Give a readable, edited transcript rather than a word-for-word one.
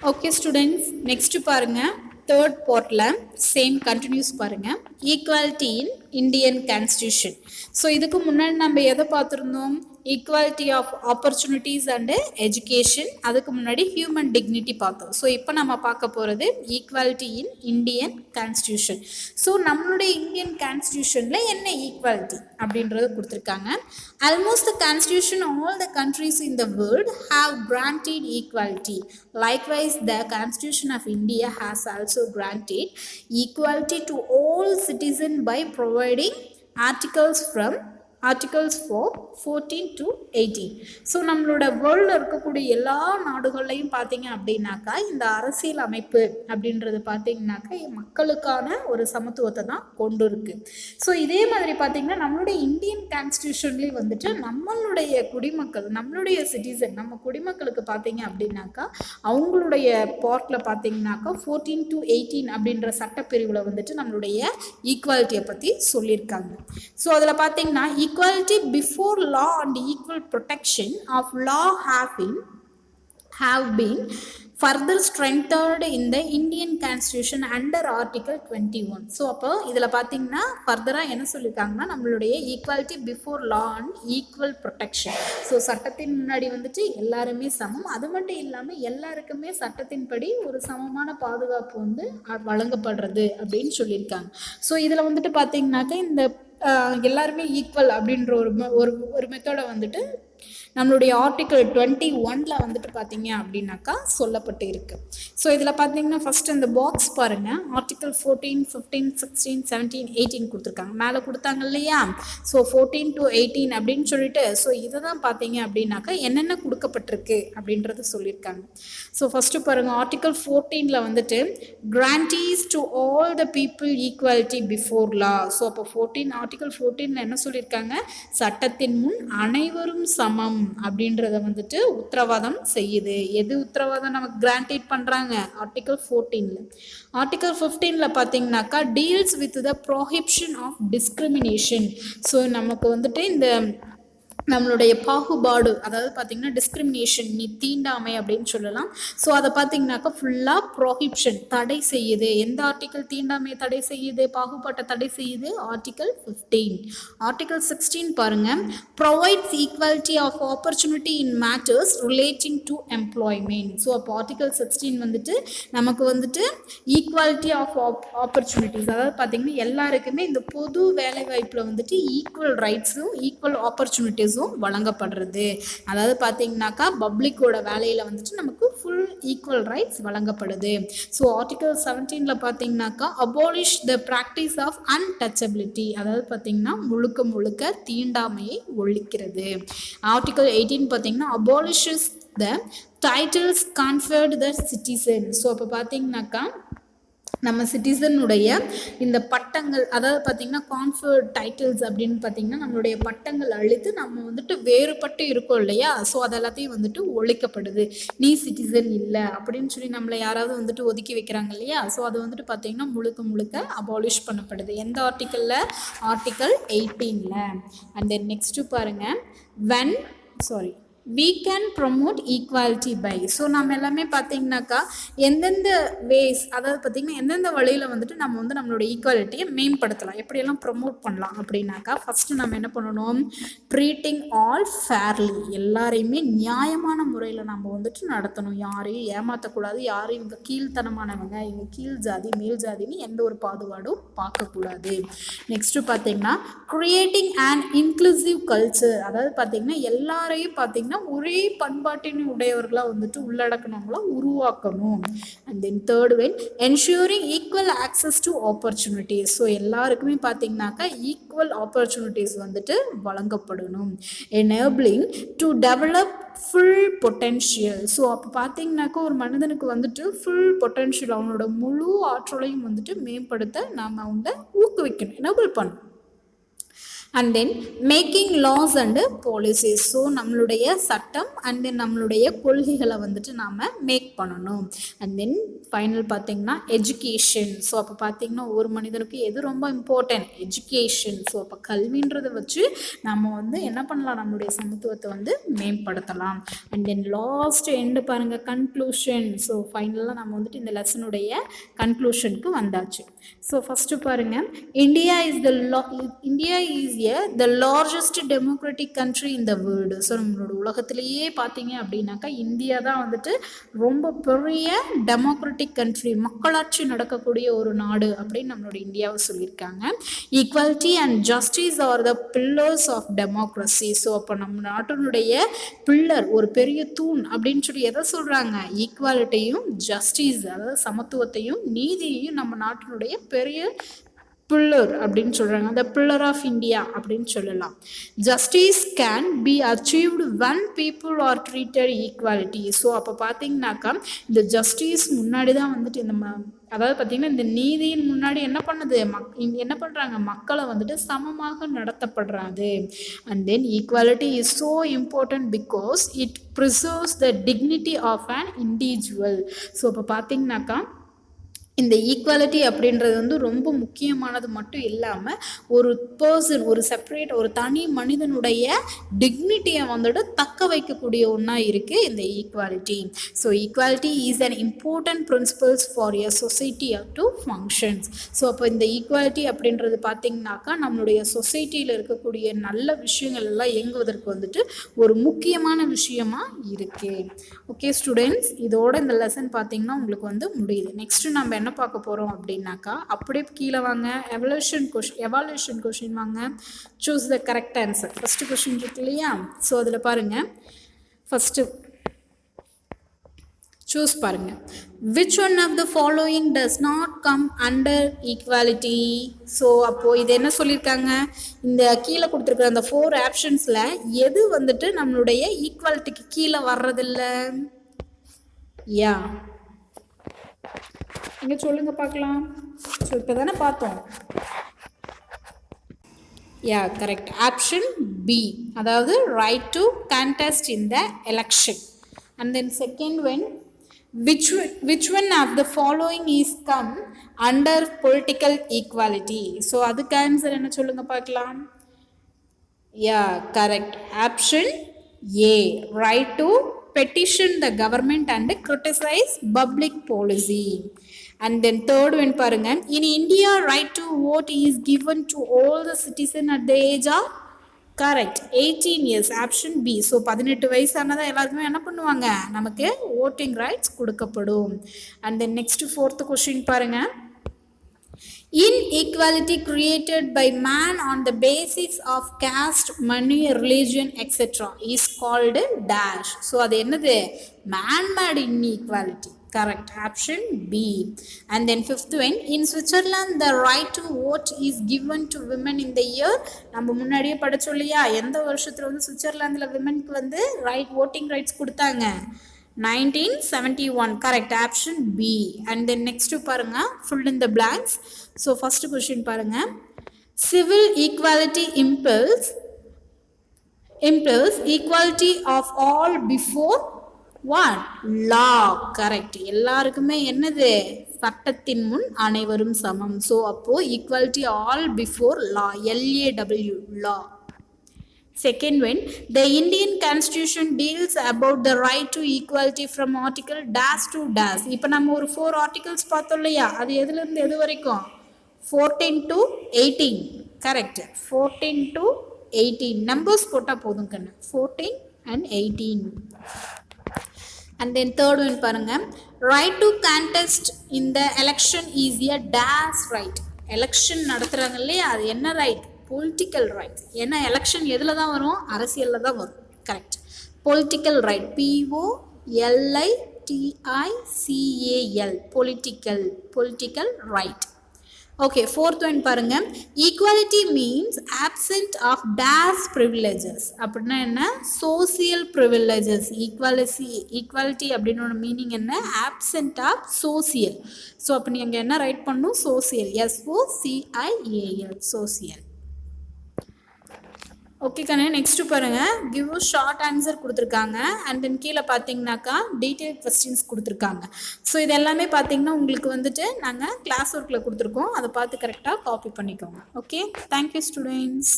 Okay students, next பாருங்க. Third பார்ட்ல same continues பாருங்க. Equality in Indian constitution. So இதுக்கு முன்னாடி நம்ம எதை பார்த்துருந்தோம்? Equality of opportunities and education. அதுக்கு முன்னாடி ஹியூமன் டிக்னிட்டி பார்த்தோம். ஸோ இப்போ நம்ம பார்க்க போகிறது equality in Indian constitution. So நம்மளுடைய இந்தியன் கான்ஸ்டியூஷனில் என்ன ஈக்குவாலிட்டி அப்படின்றது கொடுத்துருக்காங்க. Almost the constitution all the countries in the world have granted equality. Likewise, the Constitution of India has also granted equality to all citizens by providing articles for 14 to 18. So நம்மளோட வேர்ல்டில் இருக்கக்கூடிய எல்லா நாடுகள்லையும் பார்த்தீங்க அப்படின்னாக்கா இந்த அரசியல் அமைப்பு அப்படின்றது பார்த்தீங்கன்னாக்கா மக்களுக்கான ஒரு சமத்துவத்தை தான் கொண்டு இருக்கு. ஸோ இதே மாதிரி பார்த்தீங்கன்னா நம்மளுடைய இந்தியன் கான்ஸ்டியூஷன்லேயும் வந்துட்டு நம்மளுடைய குடிமக்கள், நம்மளுடைய சிட்டிசன், நம்ம குடிமக்களுக்கு பார்த்தீங்க அப்படின்னாக்கா அவங்களுடைய பார்ட்டில் பார்த்தீங்கன்னாக்கா 14 to 18 அப்படின்ற சட்டப்பிரிவில் வந்துட்டு நம்மளுடைய ஈக்குவாலிட்டியை பற்றி சொல்லியிருக்காங்க. ஸோ அதில் பார்த்தீங்கன்னா equality before law and equal protection of law have been further strengthened in the Indian Constitution under Article 21. So அப்போ இதில் பார்த்தீங்கன்னா ஃபர்தராக என்ன சொல்லியிருக்காங்கன்னா நம்மளுடைய equality before law and equal protection. So சட்டத்தின் முன்னாடி வந்துட்டு எல்லாருமே சமம். அது மட்டும் இல்லாமல் எல்லாருக்குமே சட்டத்தின்படி ஒரு சமமான பாதுகாப்பு வந்து வழங்கப்படுறது அப்படின்னு சொல்லியிருக்காங்க. ஸோ இதில் வந்துட்டு பார்த்தீங்கன்னாக்கா இந்த எல்லாருமே ஈக்குவல் அப்படின்ற ஒரு மெத்தடை வந்துட்டு நம்மளுடைய ஆர்டிக்கல் 21 வந்துட்டு பார்த்தீங்க அப்படின்னாக்கா சொல்லப்பட்டு இருக்கு. ஸோ இதில் பார்த்தீங்கன்னா ஃபர்ஸ்ட் இந்த பாக்ஸ் பாருங்க. ஆர்டிக்கல் 14, 15, 16, 17, 18 கொடுத்துருக்காங்க. மேலே கொடுத்தாங்க இல்லையா? ஸோ 14 to 18 அப்படின்னு சொல்லிட்டு ஸோ இதை தான் பார்த்தீங்க அப்படின்னாக்கா என்னென்ன கொடுக்கப்பட்டிருக்கு அப்படின்றத சொல்லியிருக்காங்க. ஸோ ஃபர்ஸ்ட் பாருங்க, ஆர்டிக்கல் 14 வந்துட்டு guarantees to all the people equality before law. So அப்போ ஆர்டிக்கல் 14 என்ன சொல்லியிருக்காங்க? சட்டத்தின் முன் அனைவரும் சமம் அப்படின்றத வந்துட்டு உத்தரவாதம் செய்யுது. எது உத்தரவாதம் நமக்கு கிராண்டட் பண்றாங்க? ஆர்டிகல் 14. ஆர்டிகல் 15 பார்த்தீங்கன்னாக்கா deals with the prohibition of discrimination. So நமக்கு வந்துட்டு இந்த நம்மளுடைய பாகுபாடு, அதாவது பார்த்தீங்கன்னா டிஸ்கிரிமினேஷன், நீ தீண்டாமை அப்படின்னு சொல்லலாம். ஸோ அதை பார்த்தீங்கன்னாக்கா ஃபுல்லாக ப்ரோஹிபிஷன், தடை செய்யுது. எந்த ஆர்டிக்கல் தீண்டாமையை தடை செய்யுது, பாகுபாட்டை தடை செய்யுது? ஆர்டிக்கல் 15. ஆர்டிக்கல் 16 பாருங்க, provides equality of opportunity in matters relating to employment. So அப்போ ஆர்டிக்கல் 16 வந்துட்டு நமக்கு வந்துட்டு ஈக்குவாலிட்டி ஆஃப் ஆப்பர்ச்சுனிட்டிஸ், அதாவது பார்த்தீங்கன்னா எல்லாருக்குமே இந்த பொது வேலை வாய்ப்பில் வந்துட்டு ஈக்குவல் ரைட்ஸும் ஈக்குவல் ஆப்பர்ச்சுனிட்டிஸ் வழங்கப்படுறது. அதாவது பார்த்தீங்கன்னாக்கா பப்ளிக்கோட வேலையில் வந்துட்டு நமக்கு ஃபுல் ஈக்குவல் ரைட்ஸ் வழங்கப்படுது. ஸோ ஆர்டிகல் 17 பார்த்தீங்கன்னாக்கா abolish the practice of untouchability, அதாவது பார்த்தீங்கன்னா முழுக்க தீண்டாமையை ஒழிக்கிறது. ஆர்டிகல் 18 பார்த்தீங்கன்னா abolishes the titles conferred the citizen. So அப்போ பார்த்தீங்கன்னாக்கா நம்ம சிட்டிசனுடைய இந்த பட்டங்கள், அதாவது பார்த்தீங்கன்னா கான்ஃபர்ட் டைட்டில்ஸ் அப்படின்னு பார்த்தீங்கன்னா நம்மளுடைய பட்டங்கள் அழித்து நம்ம வந்துட்டு வேறுபட்டு இருக்கோம் இல்லையா? ஸோ அதெல்லாத்தையும் வந்துட்டு ஒழிக்கப்படுது. நீ சிட்டிசன் இல்லை அப்படின்னு சொல்லி நம்மளை யாராவது வந்துட்டு ஒதுக்கி வைக்கிறாங்க இல்லையா? ஸோ அது வந்துட்டு பார்த்தீங்கன்னா முழுக்க அபாலிஷ் பண்ணப்படுது. எந்த ஆர்டிக்கலில்? ஆர்டிக்கல் 18. அண்ட் தென் நெக்ஸ்ட்டு பாருங்கள், we can promote equality by. So நம்ம எல்லாமே பார்த்தீங்கன்னாக்கா எந்தெந்த வேஸ், அதாவது பார்த்தீங்கன்னா எந்தெந்த வழியில் வந்துட்டு நம்ம வந்து நம்மளோட ஈக்குவாலிட்டியை மேம்படுத்தலாம், எப்படியெல்லாம் ப்ரொமோட் பண்ணலாம் அப்படின்னாக்கா ஃபஸ்ட்டு நம்ம என்ன பண்ணணும்? ட்ரீட்டிங் ஆல் ஃபேர்லி, எல்லாரையுமே நியாயமான முறையில் நம்ம வந்துட்டு நடத்தணும். யாரையும் ஏமாற்றக்கூடாது, யாரையும் இவங்க கீழ்த்தனமானவங்க, இவங்க கீழ் ஜாதி மேல் ஜாதின்னு எந்த ஒரு பாகுபாடும் பார்க்கக்கூடாது. நெக்ஸ்ட்டு பார்த்தீங்கன்னா கிரியேட்டிங் அண்ட் இன்க்ளூசிவ் கல்ச்சர், அதாவது பார்த்தீங்கன்னா எல்லாரையும் பார்த்தீங்கன்னா ஒரே பண்பாட்டின் உடையவர்களாக வந்துட்டு உள்ளடக்கணவங்களா உருவாக்கணும். And then third one ensuring equal access to opportunities. So எல்லாருக்குமே பார்த்தீங்கன்னாக்கா ஈக்குவல் ஆப்பர்ச்சுனிட்டிஸ் வந்துட்டு வழங்கப்படணும். Enabling to develop full potential. So அப்போ பார்த்தீங்கன்னாக்கா ஒரு மனிதனுக்கு வந்துட்டு ஃபுல் பொட்டென்ஷியல், அவனோட முழு ஆற்றலையும் வந்துட்டு மேம்படுத்த நாம் அவங்க ஊக்குவிக்கணும், எனேபிள் பண்ணணும். And then making laws and policies. So நம்மளுடைய சட்டம் அண்ட் தென் நம்மளுடைய கொள்கைகளை வந்துட்டு நாம் மேக் பண்ணணும். அண்ட் தென் ஃபைனல் பார்த்திங்கன்னா எஜுகேஷன். ஸோ அப்போ பார்த்திங்கன்னா ஒரு மனிதனுக்கு எது ரொம்ப இம்பார்ட்டன்ட்? எஜுகேஷன். ஸோ அப்போ கல்வின்றதை வச்சு நம்ம வந்து என்ன பண்ணலாம்? நம்மளுடைய சமத்துவத்தை வந்து மேம்படுத்தலாம். அண்ட் தென் லாஸ்ட் எண்டு பாருங்கள், கன்க்ளூஷன். ஸோ ஃபைனலாக நம்ம வந்துட்டு இந்த லெசனுடைய கன்க்ளூஷனுக்கு வந்தாச்சு. ஸோ ஃபஸ்ட்டு பாருங்கள், India is the largest democratic country in the world. So நம்மளோட உலகத்திலேயே பார்த்தீங்க அப்படின்னாக்கா இந்தியா தான் வந்துட்டு ரொம்ப பெரிய டெமோக்ராட்டிக் கண்ட்ரி, மக்களாட்சி நடக்கக்கூடிய ஒரு நாடு அப்படின்னு நம்மளோட இந்தியாவை சொல்லியிருக்காங்க. Equality and justice are the pillars of democracy. So அப்போ நம்ம நாட்டினுடைய பில்லர், ஒரு பெரிய தூண் அப்படின்னு சொல்லி எதை சொல்கிறாங்க? ஈக்குவாலிட்டியும் ஜஸ்டிஸ், அதாவது சமத்துவத்தையும் நீதியையும் நம்ம நாட்டினுடைய பெரிய பில்லர் அப்படின்னு சொல்கிறாங்க. அந்த பில்லர் ஆஃப் இந்தியா அப்படின்னு சொல்லலாம். Justice can be achieved when people are treated equality. So அப்போ பார்த்தீங்கன்னாக்கா இந்த ஜஸ்டிஸ் முன்னாடி தான் வந்துட்டு அதாவது பார்த்திங்கன்னா இந்த நீதியின் முன்னாடி என்ன பண்ணுது? என்ன பண்ணுறாங்க? மக்களை வந்துட்டு சமமாக நடத்தப்படுறாது. And then equality is so important because it preserves the dignity of an individual. So இப்போ பார்த்தீங்கன்னாக்கா இந்த ஈக்குவாலிட்டி அப்படின்றது வந்து ரொம்ப முக்கியமானது மட்டும் இல்லாமல் ஒரு பர்சன், ஒரு செப்பரேட், ஒரு தனி மனிதனுடைய டிக்னிட்டியை வந்துட்டு தக்க வைக்கக்கூடிய ஒன்றா இருக்குது இந்த equality. So equality is an important principles for a society to functions. So அப்போ இந்த ஈக்குவாலிட்டி அப்படின்றது பார்த்திங்கனாக்கா நம்மளுடைய சொசைட்டியில் இருக்கக்கூடிய நல்ல விஷயங்கள் எல்லாம் இயங்குவதற்கு வந்துட்டு ஒரு முக்கியமான விஷயமா இருக்குது. ஓகே ஸ்டூடெண்ட்ஸ், இதோட இந்த லெசன் பார்த்திங்கன்னா உங்களுக்கு வந்து முடியுது. நெக்ஸ்ட்டு நம்ம என்ன பார்க்க போகிறோம் அப்படின்னாக்கா, அப்படியே கீழே வாங்க, எவாலுவேஷன் கொஷின் வாங்க. Choose the correct answer. First question இருக்கு இல்லையா? ஸோ அதில் பாருங்கள், ஃபஸ்ட்டு சூஸ் பாருங்கள். Which one of the following does not come under equality? So அப்போது இது என்ன சொல்லியிருக்காங்க? இந்த கீழே கொடுத்துருக்குற அந்த 4 ஆப்ஷன்ஸில் எது வந்துட்டு நம்மளுடைய ஈக்குவாலிட்டிக்கு கீழே வர்றதில்லை? யா, இங்கே சொல்லுங்க பார்க்கலாம். ஸோ இப்போ தானே பார்த்தோம். யா, கரெக்ட். ஆப்ஷன் பி, அதாவது right to contest in the election. And then second one, which one of the following is come under political equality? So அதுக்கு ஆன்சர் என்ன சொல்லுங்க பார்க்கலாம். Yeah, correct. Option A, right to petition the government and criticize public policy. And then third one பாருங்க, in India right to vote is given to all the citizens at the age of, correct, 18 years. Option B. So 18 வயசானதான் எல்லாருக்குமே என்ன பண்ணுவாங்க? நமக்கு voting rights கொடுக்கப்படும். And then next fourth question பாருங்க, inequality created by man on the basis of caste, money, religion, etc. is called dash. So அது என்னது? man-made inequality. Correct. Option B. And then fifth one, in Switzerland the right to vote is given to women in the year, நம்ம முன்னாடியே படிச்சோம் இல்லையா, எந்த வருஷத்துல வந்து சுவிட்சர்லாந்தில் விமென்க்கு வந்து voting rights கொடுத்தாங்க? 1971. Correct. Option B. And then next பாருங்க, fill in the blanks. So first question பாருங்க, civil equality impels equality of all before what? Law. Correct. எல்லாருக்குமே என்னது? சட்டத்தின் முன் அனைவரும் சமம். ஸோ அப்போ equality all before law, LAW, law. Second one, the Indian Constitution deals about the right to equality from article dash to dash. இப்போ நம்ம ஒரு 4 articles பார்த்தோம் இல்லையா, அது எதுலேருந்து எது வரைக்கும்? 14 to 18. கரெக்ட். 14 to 18 நம்பர்ஸ் போட்டால் போதும் கண்ணு. 14 and 18. And then third one பாருங்க, right to contest in the election is a dash right. Election நடத்துகிறாங்க இல்லையா, அது என்ன ரைட்? Political right. ஏன்னா எலெக்ஷன் எதில் தான் வரும்? அரசியலில் தான் வரும். Correct. Political right, POLITICAL, political right. Okay, fourth one பாருங்க, equality means absent of days privileges. அப்படின்னா என்ன? Social privileges. ஈக்குவாலிட்டி அப்படின்னு மீனிங் என்ன? Absent of social. ஸோ அப்போ நீங்கள் என்ன ரைட் பண்ணணும்? Social, SOCIAL, social. ஓகே கண்ணே, நெக்ஸ்ட் பாருங்க, கிவ் ஷார்ட் ஆன்சர் கொடுத்துருக்காங்க அண்ட் தென் கீழே பார்த்தீங்கன்னாக்கா டீட்டெயில் கொஸ்டின்ஸ் கொடுத்துருக்காங்க. ஸோ இது எல்லாமே பார்த்தீங்கன்னா உங்களுக்கு வந்துட்டு நாங்கள் கிளாஸ் ஒர்க்கில் கொடுத்துருக்கோம், அதை பார்த்து கரெக்டாக காப்பி பண்ணிக்கோங்க. Okay, thank you students.